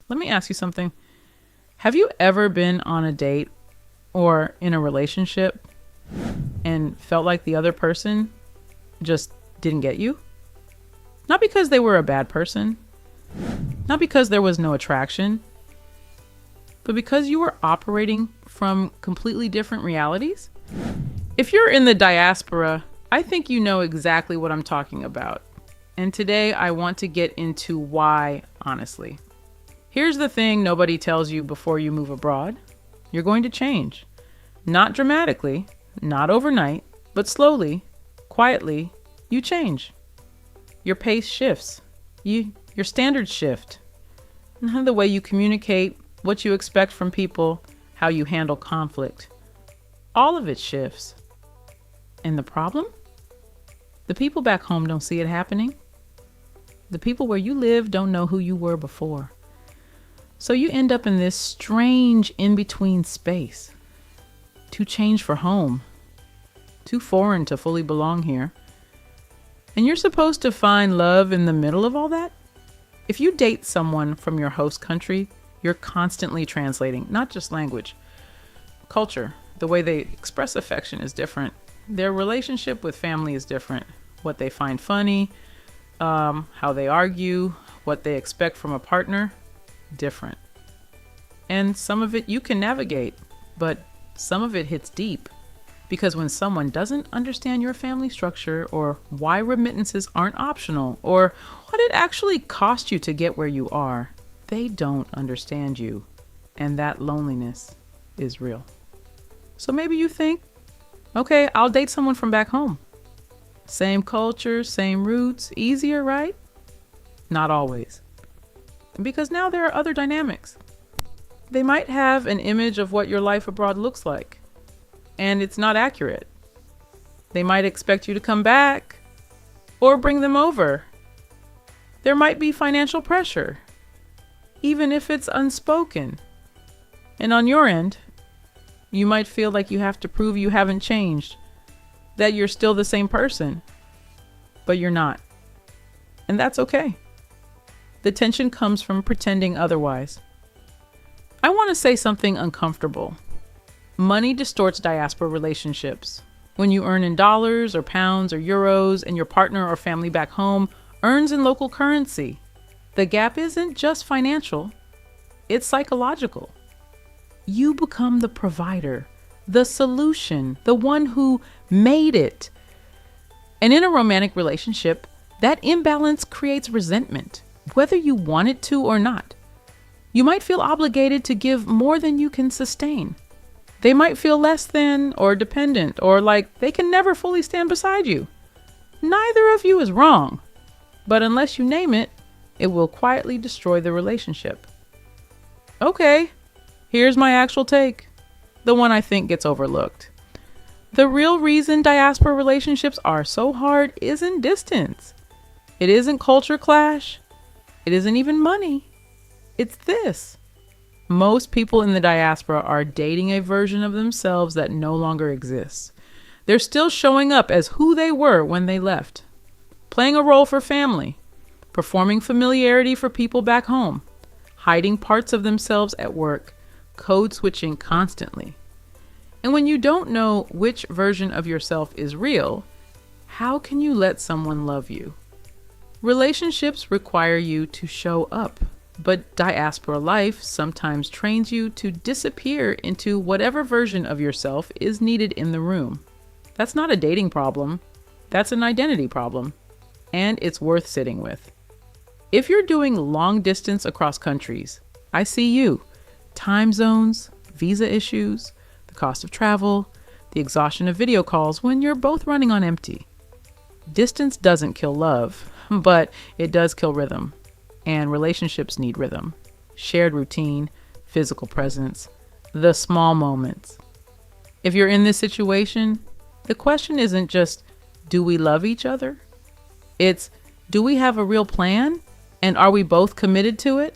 Let me ask you something. Have you ever been on a date or in a relationship and felt like the other person just didn't get you? Not because they were a bad person, not because there was no attraction, but because you were operating from completely different realities? If you're in the diaspora, I think you know exactly what I'm talking about. And today I want to get into why, honestly. Here's the thing nobody tells you before you move abroad. You're going to change. Not dramatically, not overnight, but slowly, quietly, you change. Your pace shifts. Your standards shift. And the way you communicate, what you expect from people, how you handle conflict. All of it shifts. And the problem? The people back home don't see it happening. The people where you live don't know who you were before. So you end up in this strange in-between space. Too changed for home. Too foreign to fully belong here. And you're supposed to find love in the middle of all that? If you date someone from your host country, you're constantly translating, not just language. Culture, the way they express affection is different. Their relationship with family is different. What they find funny, how they argue, what they expect from a partner, different. And some of it you can navigate, but some of it hits deep. Because when someone doesn't understand your family structure, or why remittances aren't optional, or what it actually cost you to get where you are, they don't understand you. And that loneliness is real. So maybe you think, okay, I'll date someone from back home. Same culture, same roots, easier, right? Not always. Because now there are other dynamics. They might have an image of what your life abroad looks like, and it's not accurate. They might expect you to come back or bring them over. There might be financial pressure, even if it's unspoken. And on your end, you might feel like you have to prove you haven't changed, that you're still the same person, but you're not. And that's okay. The tension comes from pretending otherwise. I want to say something uncomfortable. Money distorts diaspora relationships. When you earn in dollars or pounds or euros and your partner or family back home earns in local currency, the gap isn't just financial, it's psychological. You become the provider, the solution, the one who made it. And in a romantic relationship, that imbalance creates resentment, whether you want it to or not. You might feel obligated to give more than you can sustain. They might feel less than or dependent or like they can never fully stand beside you. Neither of you is wrong, but unless you name it, it will quietly destroy the relationship. Okay, here's my actual take, the one I think gets overlooked. The real reason diaspora relationships are so hard isn't distance. It isn't culture clash. It isn't even money. It's this. Most people in the diaspora are dating a version of themselves that no longer exists. They're still showing up as who they were when they left, playing a role for family, performing familiarity for people back home, hiding parts of themselves at work, code switching constantly. And when you don't know which version of yourself is real, how can you let someone love you? Relationships require you to show up. But diaspora life sometimes trains you to disappear into whatever version of yourself is needed in the room. That's not a dating problem. That's an identity problem. And it's worth sitting with. If you're doing long distance across countries, I see you. Time zones, visa issues, the cost of travel, the exhaustion of video calls when you're both running on empty. Distance doesn't kill love, but it does kill rhythm. And relationships need rhythm, shared routine, physical presence, the small moments. If you're in this situation, the question isn't just, do we love each other? It's, do we have a real plan? And are we both committed to it?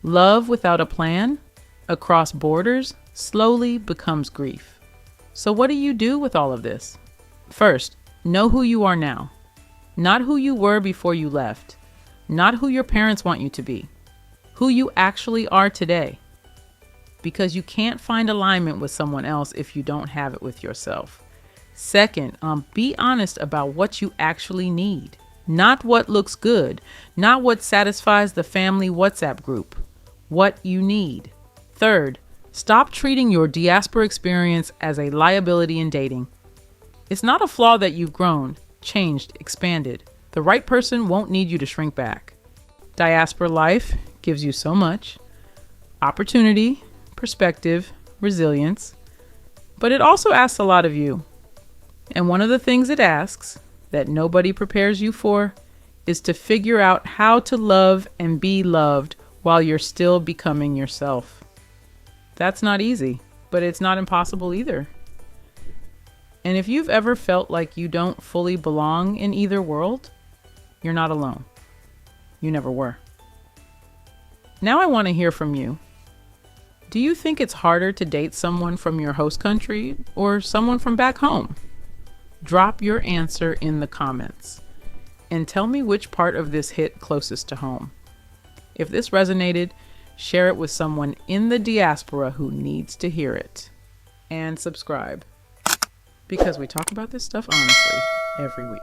Love without a plan, across borders, slowly becomes grief. So what do you do with all of this? First, know who you are now, not who you were before you left. Not who your parents want you to be. who you actually are today. Because you can't find alignment with someone else if you don't have it with yourself. Second, be honest about what you actually need. Not what looks good, not what satisfies the family WhatsApp group. What you need. Third, stop treating your diaspora experience as a liability in dating. It's not a flaw that you've grown, changed, expanded. The right person won't need you to shrink back. Diaspora life gives you so much: opportunity, perspective, resilience, but it also asks a lot of you. And one of the things it asks that nobody prepares you for is to figure out how to love and be loved while you're still becoming yourself. That's not easy, but it's not impossible either. And if you've ever felt like you don't fully belong in either world, you're not alone. You never were. Now I want to hear from you. Do you think it's harder to date someone from your host country or someone from back home? Drop your answer in the comments and tell me which part of this hit closest to home. If this resonated, share it with someone in the diaspora who needs to hear it. And subscribe, because we talk about this stuff honestly every week.